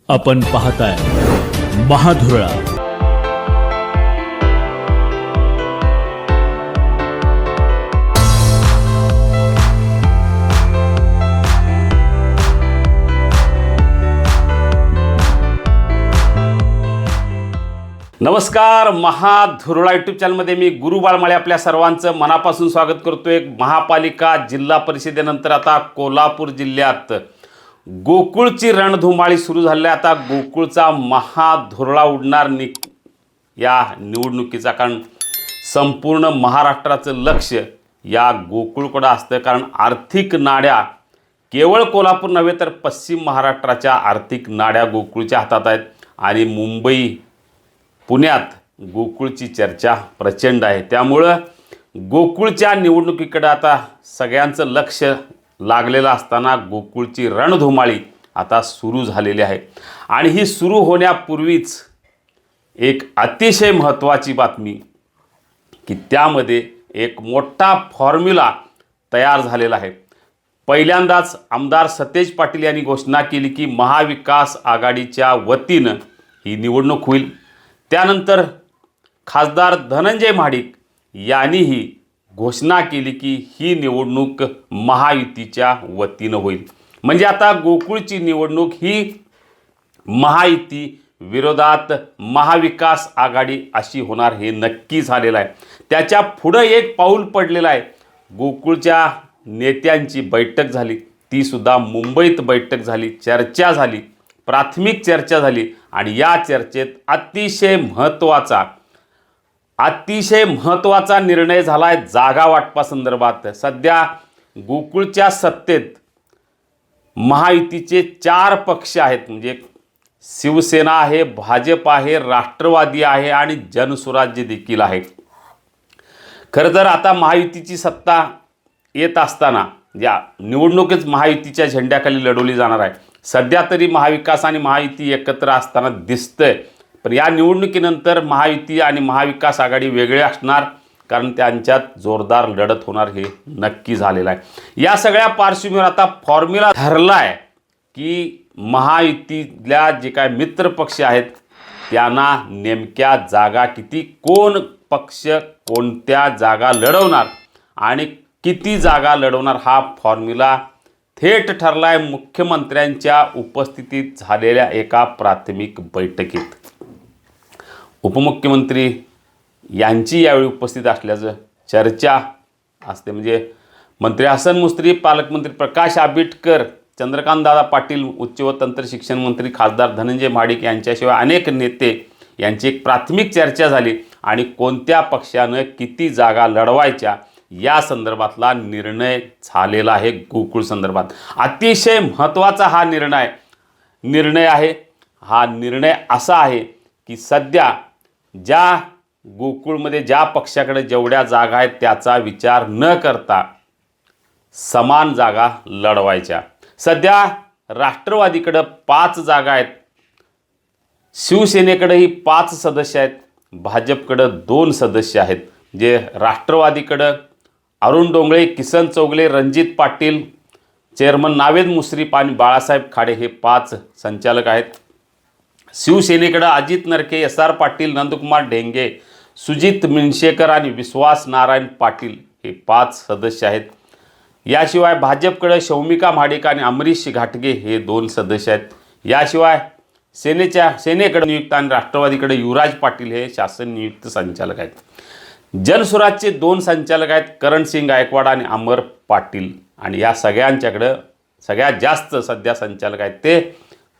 आपण पाहताय महाधुरळा। नमस्कार, महाधुरळा यूट्यूब चॅनलमध्ये मी गुरु बाळमाळे आपल्या सर्वांचं मनापासून स्वागत करतोय। महापालिका जिल्हा परिषदेनंतर आता कोल्हापूर जिल्ह्यात गोकुळची रणधुमाळी सुरू झाली आहे। आता गोकुळचा महाधुरळा उडणार या निवडणुकीचा, कारण संपूर्ण महाराष्ट्राचं लक्ष या गोकुळकडे असतं। कारण आर्थिक नाड्या केवळ कोल्हापूर नव्हे तर पश्चिम महाराष्ट्राच्या आर्थिक नाड्या गोकुळच्या हातात आहेत आणि मुंबई पुण्यात गोकुळची चर्चा प्रचंड आहे। त्यामुळं गोकुळच्या निवडणुकीकडे आता सगळ्यांचं लक्ष लागलेलं असताना गोकुळची रणधुमाळी आता सुरू झालेली आहे। आणि ही सुरू होण्यापूर्वीच एक अतिशय महत्त्वाची बातमी की त्यामध्ये एक मोठा फॉर्म्युला तयार झालेला आहे। पहिल्यांदाच आमदार सतेज पाटील यांनी घोषणा केली की महाविकास आघाडीच्या वतीनं ही निवडणूक होईल। त्यानंतर खासदार धनंजय महाडिक यांनीही घोषणा केली की ही निवडणूक महायुतीच्या वतीनं होईल। म्हणजे आता गोकुळची निवडणूक ही महायुती विरोधात महाविकास आघाडी अशी होणार हे नक्की झालेलं आहे। त्याच्या पुढं एक पाऊल पडलेलं आहे। गोकुळच्या नेत्यांची बैठक झाली, ती सुद्धा मुंबईत बैठक झाली, चर्चा झाली, प्राथमिक चर्चा झाली आणि या चर्चेत अतिशय महत्त्वाचा निर्णय झाला आहे जागा वाटपासंदर्भात। सध्या गोकुळच्या सत्तेत महायुतीचे 4 पक्ष आहेत, म्हणजे शिवसेना आहे, भाजप आहे, राष्ट्रवादी आहे आणि जनसुराज्य देखील आहे। खरं तर आता महायुतीची सत्ता येत असताना या निवडणुकीच महायुतीच्या झेंड्याखाली लढवली जाणार आहे। सध्या तरी महाविकास आणि महायुती एकत्र असताना दिसतंय, पण या निवडणुकीनंतर महायुती आणि महाविकास आघाडी वेगळे असणार, कारण त्यांच्यात जोरदार लढत होणार हे नक्की झालेलं आहे। या सगळ्या पार्श्वभूमीवर आता फॉर्म्युला ठरला आहे की महायुतीतल्या जे काय मित्र पक्ष आहेत त्यांना नेमक्या जागा किती, कोण पक्ष कोणत्या जागा लढवणार आणि किती जागा लढवणार, हा फॉर्म्युला थेट ठरला आहे मुख्यमंत्र्यांच्या उपस्थितीत झालेल्या एका प्राथमिक बैठकीत। उपमुख्यमंत्री यांची यावेळी उपस्थित असल्याचं चर्चा असते। म्हणजे मंत्री हसन मुश्रीफ, पालकमंत्री प्रकाश आंबेडकर, चंद्रकांतदादा पाटील, उच्च व तंत्र शिक्षण मंत्री खासदार धनंजय महाडिक यांच्याशिवाय अनेक नेते यांची एक प्राथमिक चर्चा झाली आणि कोणत्या पक्षानं किती जागा लढवायच्या या संदर्भातला निर्णय झालेला आहे। गोकुळ संदर्भात अतिशय महत्त्वाचा हा निर्णय आहे। हा निर्णय असा आहे की सध्या ज्या गोकुळमध्ये ज्या पक्षाकडे जेवढ्या जागा आहेत त्याचा विचार न करता समान जागा लढवायच्या। सध्या राष्ट्रवादीकडे 5 जागा आहेत, शिवसेनेकडेही 5 सदस्य आहेत, भाजपकडे 2 सदस्य आहेत। जे राष्ट्रवादीकडे अरुण डोंगळे, किसन चौगले, रणजित पाटील, चेअरमन नावेद मुश्रीफ आणि बाळासाहेब खाडे हे 5 संचालक आहेत। शिवसेनेकडे अजित नरके, एस.आर. पाटील, नंदकुमार ढेंगे, सुजित मिनशेकर आणि विश्वास नारायण पाटील हे 5 सदस्य आहेत। याशिवाय भाजपकडे शौमिका महाडिक आणि अमरीश घाटगे हे 2 सदस्य आहेत। याशिवाय सेनेकडे नियुक्त आणि राष्ट्रवादीकडे युवराज पाटील हे शासन नियुक्त संचालक आहेत। जनसुराजचे 2 संचालक आहेत, करणसिंग गायकवाड आणि अमर पाटील। आणि या सगळ्यांच्याकडे सगळ्यात जास्त सध्या संचालक आहेत ते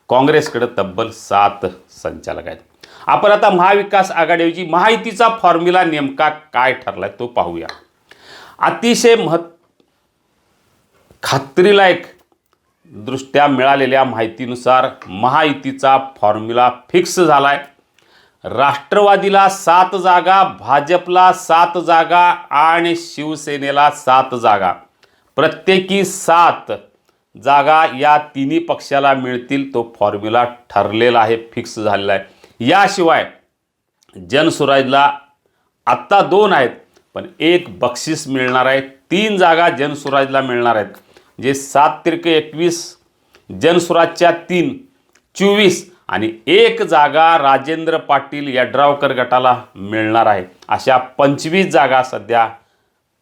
काँग्रेसकडे तब्बल 7 संचालक आहेत। आपण आता महाविकास आघाडीऐवजी महायुतीचा फॉर्म्युला नेमका काय ठरलाय तो पाहूया। अतिशय खात्रीलायक दृष्ट्या मिळालेल्या माहितीनुसार महायुतीचा फॉर्म्युला फिक्स झालाय। राष्ट्रवादीला 7 जागा, भाजपला 7 जागा आणि शिवसेनेला 7 जागा, प्रत्येकी 7 जागा या तिन्ही पक्षाला मिळतील, तो फॉर्म्युला ठरलेला आहे, फिक्स झालेला आहे। याशिवाय जनसुराजला आत्ता 2 आहेत, पण 1 बक्षीस मिळणार आहे। 3 जागा जनसुराजला मिळणार आहेत, जे 7 तिरके 21, जनसुराजच्या 3 24 आणि 1 जागा राजेंद्र पाटील यड्रावकर गटाला मिळणार आहे. अशा 25 जागा सध्या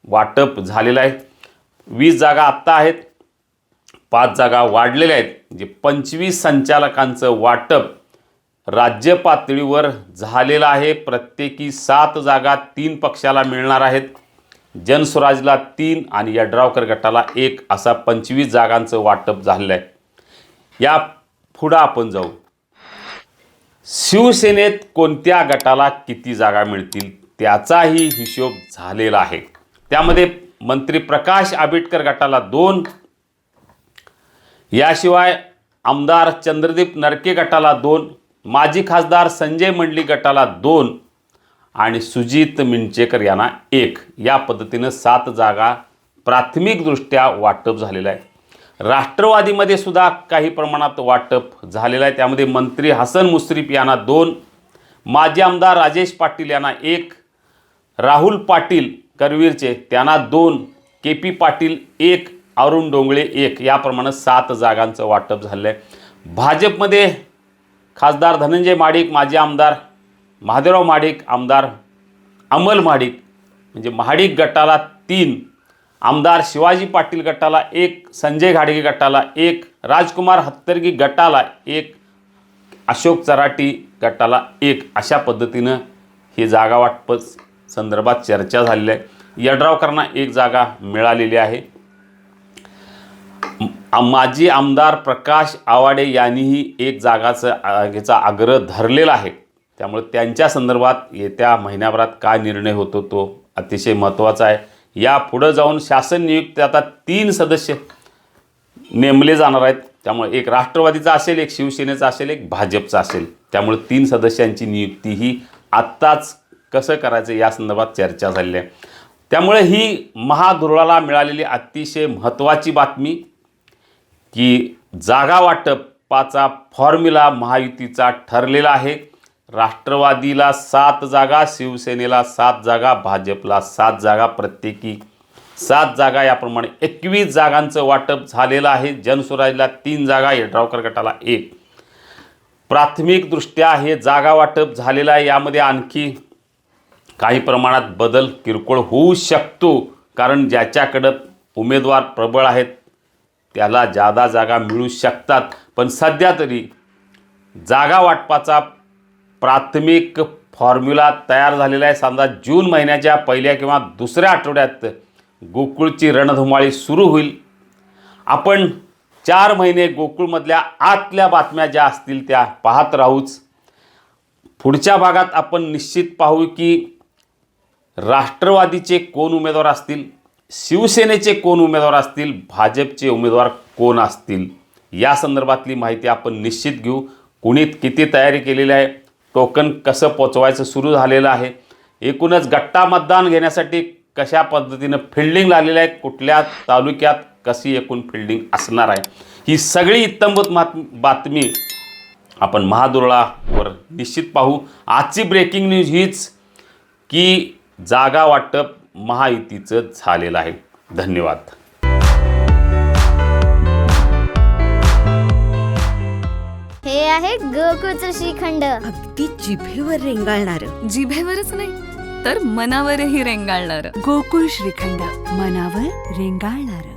वाटप झालेलं आहे. 20 जागा आत्ता आहेत, 5 जागा वाढलेल्या आहेत. म्हणजे 25 संचालकांचं वाटप राज्य पातळीवर झालेलं आहे. प्रत्येकी 7 जागा 3 पक्षाला मिळणार आहेत. जनस्वराजला 3 आणि यड्रावकर गटाला 1 असा 25 जागांचं वाटप झालेलं आहे. या पुढं आपण जाऊ. शिवसेनेत कोणत्या गटाला किती जागा मिळतील त्याचाही हिशोब झालेला आहे. त्यामध्ये मंत्री प्रकाश आंबेडकर गटाला 2, याशिवाय आमदार चंद्रदीप नरके गटाला 2, माजी खासदार संजय मंडलिक गटाला 2 आणि सुजित मिंचेकर यांना 1, या पद्धतीनं 7 जागा प्राथमिकदृष्ट्या वाटप झालेलं आहे. राष्ट्रवादीमध्ये सुद्धा काही प्रमाणात वाटप झालेलं आहे. त्यामध्ये मंत्री हसन मुश्रीफ यांना 2, माजी आमदार राजेश पाटील यांना 1, राहुल पाटील करवीरचे त्यांना 2, के.पी. पाटील 1, अरुण डोंगळे 1, याप्रमाणे 7 जागांचं वाटप झालं आहे. भाजपमध्ये खासदार धनंजय महाडिक, माजी आमदार महादेवराव महाडिक, आमदार अमल महाडिक म्हणजे महाडिक गटाला 3, आमदार शिवाजी पाटील गटाला 1, संजय घाडगे गटाला 1, राजकुमार हत्तरगी गटाला 1, अशोक चराटी गटाला 1, अशा पद्धतीनं ही जागा वाटप संदर्भात चर्चा झालेली आहे. यड्रावकरांना 1 जागा मिळालेली आहे. माजी आमदार प्रकाश आवाडे यांनीही 1 जागेचा आग्रह धरलेला आहे. त्यामुळे त्यांच्या संदर्भात येत्या महिन्याभरात काय निर्णय होतो तो अतिशय महत्त्वाचा आहे. या पुढं जाऊन शासन नियुक्त आता 3 सदस्य नेमले जाणार आहेत. त्यामुळे 1 राष्ट्रवादीचा असेल, 1 शिवसेनेचा असेल, 1 भाजपचा असेल. त्यामुळे 3 सदस्यांची नियुक्ती ही आत्ताच कसं करायचं या संदर्भात चर्चा झालेली आहे. त्यामुळे ही महाधुरळाला मिळालेली अतिशय महत्त्वाची बातमी की जागा वाटपाचा फॉर्म्युला महायुतीचा ठरलेला आहे. राष्ट्रवादीला 7 जागा, शिवसेनेला 7 जागा, भाजपला 7 जागा, प्रत्येकी 7 जागा, याप्रमाणे 21 जागांचं वाटप झालेलं आहे. जनस्वराजला 3 जागा, यड्रावकर गटाला 1. प्राथमिकदृष्ट्या हे जागा वाटप झालेलं आहे. यामध्ये आणखी काही प्रमाणात बदल किरकोळ होऊ शकतो, कारण ज्याच्याकडं उमेदवार प्रबळ आहेत त्याला जादा जागा मिळू शकतात. पण सध्या तरी जागा वाटपाचा प्राथमिक फॉर्म्युला तयार झालेला आहे. समजा जून महिन्याच्या पहिल्या किंवा दुसऱ्या आठवड्यात गोकुळची रणधुमाळी सुरू होईल. आपण 4 महिने गोकुळमधल्या आतल्या बातम्या ज्या असतील त्या पाहत राहूच. पुढच्या भागात आपण निश्चित पाहू की राष्ट्रवादीचे कोण उमेदवार असतील, शिवसेनेचे कोण उमेदवार असतील, भाजपचे उमेदवार कोण असतील, या संदर्भातली माहिती आपण निश्चित घेऊ. कुणी किती तयारी केलेली आहे, टोकन कसं पोचवायचं सुरू झालेलं आहे, एकूणच गट्टा मतदान घेण्यासाठी कशा पद्धतीनं फिल्डिंग लागलेलं आहे, कुठल्या तालुक्यात कशी एकूण फिल्डिंग असणार आहे, ही सगळी इत्तंभूत बातमी आपण महाधुरळावर निश्चित पाहू. आजची ब्रेकिंग न्यूज हीच की जागा वाटप महायुतीचं झालेलं आहे. धन्यवाद. हे आहे गोकुळचं श्रीखंड. अगदी जिभेवर रेंगाळणार. जिभेवरच नाही तर मनावरही रेंगाळणार. गोकुळ श्रीखंड, मनावर रेंगाळणार.